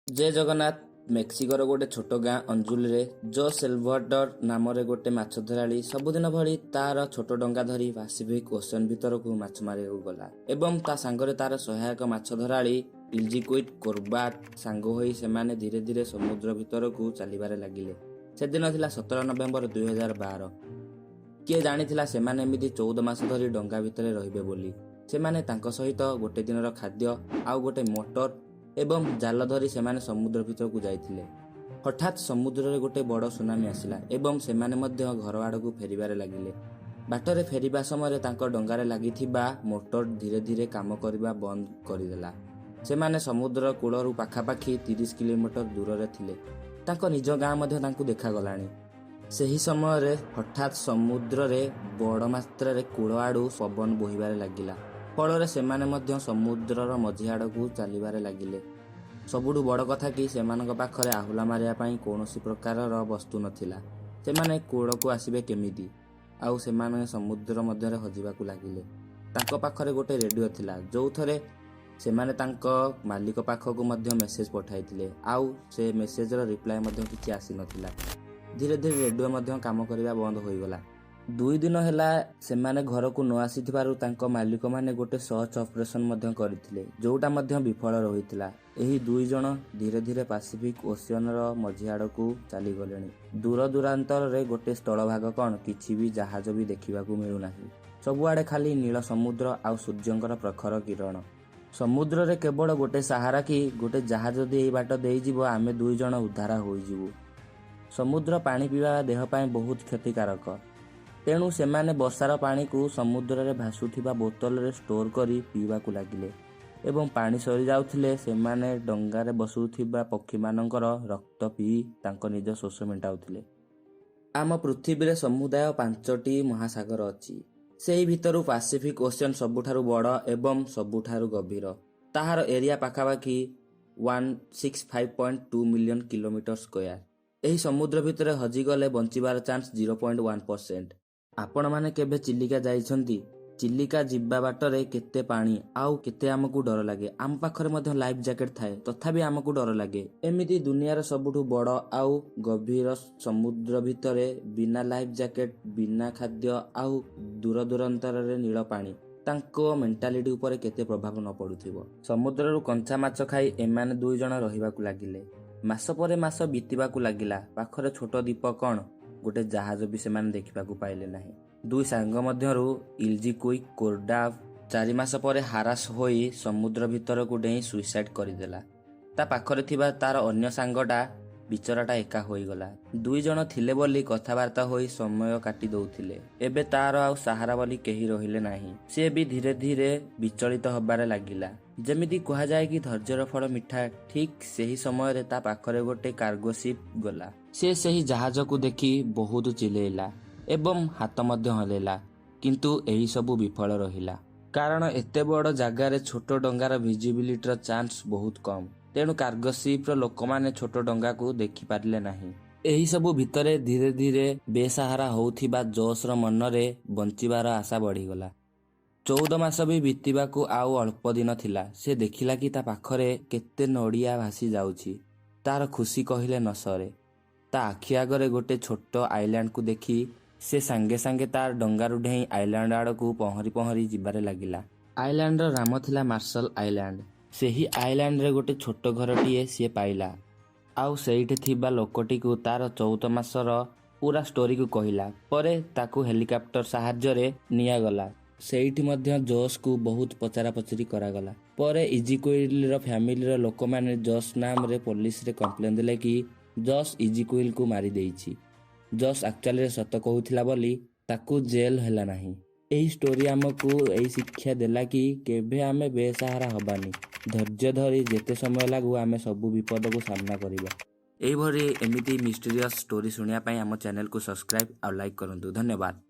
जय जगन्नाथ। मेक्सिकोर गोटे छोट गाँ अंजुल जो सेल्वाडर नाम गोटे माछ धराड़ी सबुदिन भली तार छोट डंगा धरी पासिफिक ओशन भितर को माछ मारे गला एवं ता सांगरे तार सहायक माछ धराड़ी इल्जिक्विट कोर्बाट सांग होई सेमाने धीरे धीरे समुद्र भितर को चलिबारे लागिले। से दिन थिला 17 नवेम्बर 2012। किए जानिथिला सेमाने एमिति 14 मास धरी डंगा भितर रहिबे बोली। सेमाने तांको सहित गोटे दिनर खाद्य आउ गोटे मोटर एवं जाल धरी सेमाने समुद्र भितर को जाइथिले। हठात समुद्र रे गोटे बड़ सुनामी आसिला एवं सेमाने मध्य घर आड़ को फेरिबारे लागिले। बाटरे फेरिबा समय तांको डंगारे लागिथिबा मोटर धीरे धीरे काम करिबा बंद करिदेला। सेमाने समुद्र कूलरू पाखापाखि 30 किलोमीटर दूर रे थिले। तांको निज गाँ मध्य तांको देखा गलानी। सेही समय रे हठात समुद्र रे बड़ मात्रा रे कूल आड़ू पवन बोहिबारे लागिला। फल सेमाने मध्य समुद्रर मझी आड़कू चलिबारे लागिले। सबुठु बड़ कथा कि सेमानक पाखरे आहुला मारिया पई कौनसी प्रकारर वस्तु नथिला। सेमाने कूलकू आसिबे केमिति आउ सेमाने समुद्र मध्यरे हजिबाकू लागिले। तांको पाखरे गोटे रेडियो थिला जोथरे सेमाने तांको मालिक पाखकू मध्य मेसेज पठाइथिले आउ से मेसेजर रिप्लाय मध्य किछि आसी नथिला। धीरे धीरे रेडियो मध्य काम करिबा बंद होइगला। 2 दिन हैला सेमाने घर को न आसीथिबारु तांको मालिक माने गोटे सर्च ऑपरेशन मध्य करथिले जोटा मध्य विफल रहितला। एही 2 जण धीरे धीरे पैसिफिक ओशियनर मझी आड़कू चली गलेनी। दूर दूरांतर रे गोटे स्थल भाग कौन किछि भी जहाज भी देखिबाकू मिलु नाही। सबुआडे खाली नील समुद्र आउ सूर्यंकर प्रखर किरण। समुद्र रे केवल गोटे सहारा कि गोटे जहाज जदि एई बाट देई जिवो आमे 2 जण उद्धार होई जिवु। समुद्र पानी पीवा देह पाए बहुत क्षतिकारक। तेणु सेमाने वर्षार पानी को समुद्र रे भासुथिबा बोतल रे स्टोर करी पीवाकू लागिले एवं पानी सरी जाउथिले सेमाने डंगारे बसुथिबा पक्षी मानकर रक्त पी तांको निज शोष मेंटाउथिले। आम पृथ्वी रे समुदाय 5टी महासागर अछि। सेही भितरु पैसिफिक ओशियन सबुठारु बड़ एवं सबुठारु गभीर। ताहार एरिया पाखापाखि 165.2 मिलियन किलोमीटर स्क्वायर। एही समुद्र भितर हजिगले बंचिबार चांस 0.1%। आपण माने केबे चिलिका जाइछंती? चिलिका जिब्बा बाटरे केते पानी आउ केते आमकू डर लागे। आम पाखरे मध्य लाइफ जैकेट थाए तथापि आमकू डर लागे। एमिति दुनियार सबुठु बड़ आउ गभीर समुद्र भितरे बिना लाइफ जैकेट बिना खाद्य आउ दूर दूरांतर रे नील पानी तांको मेंटालिटी उपरे केते प्रभाव न पडुथिबो। समुद्ररु कंचा माछ खाई एमाने 2 जण रहिबाकू लागिले। मास परे मास बीतिबाकू लागिला। पाखरे छोट द्वीप कौन गोटे जहाज भी सेमाने देखिबाकू पाइले नाही। 2 सांग मध्यरु इल्जिक्विट कोर्डाव 4 मास परे हारास होई समुद्र भितर को डेई सुइसाइड करिदेला। ता पाखरे थिबा तार अन्य सांगटा बिचराटा एका होई गला। 2 जण थिले बोली कथाबार्ता होई समय काटी दउथिले। एबे तार आउ सहारा बोली केही रहिले नाही। से भी धीरे धीरे विचलित हबारे लागिला। जेमिति कहा जाए कि धैर्यर फल मिठा, ठीक सेही समय रे ता पाखरे गोटे कार्गो शिप गला। से सेही जहाज को देखि बहुत चिलेइला एवं हाथ मध्य हलेला, किंतु एही सबु विफल रहिला। कारण एते बड़ जगार छोट डंगार विजिबिलिटीर चांस बहुत कम। तेणु कार्गो शिप लोक माने छोट डंगा को देखि पारिले नाही। एही सबु भितरे धीरे धीरे बेसहारा होउथिबा जोश मन रे बंचिबार आशा बढ़ीगला। 14 मास भी बीतिबाकू आउ अल्प दिन थिला। से देखिला कि ता पाखरे केते नड़िया भासी जाउछि। तार खुशी कहिले न सरे। ता आखि आगरे गोटे छोट आइलैंड को देखी से सांगे सांगे तार डंगारु ढेई आइलैंड आड़कू पहरी पहरी जिबारे लागिला। आइलैंड रो नाम थिला मार्शल आइलैंड। सेही आइलैंड रे गोटे छोट घरटीए सी पाइला आउ सेइठे थिबा लोकटी को तार 14 मासर पूरा स्टोरी को कहिला। परे ताकू हेलिकॉप्टर सहाय्य रे निया गला। सेइठी मध्य जोश को बहुत पचरा पचरी करागला। परे इजिक्विल रो फैमिली रो लोक माने जोश नाम रे पुलिस रे कंप्लेन देले कि जोश इजिक्विल को मारी देइछि। जोश एक्चुअली रे सत कहूथिला बोली ताकू जेल हैला नाही। एही स्टोरी हमकू एही शिक्षा देला कि केभे आमे बेसहारा हबानी। धैर्य धरी जेते समय लागू आमे सबु विपद को सामना करिबा। एही भरी एमिति मिस्टीरियस स्टोरी सुनिया पई हम चैनल को सब्सक्राइब और लाइक करंतु। धन्यवाद।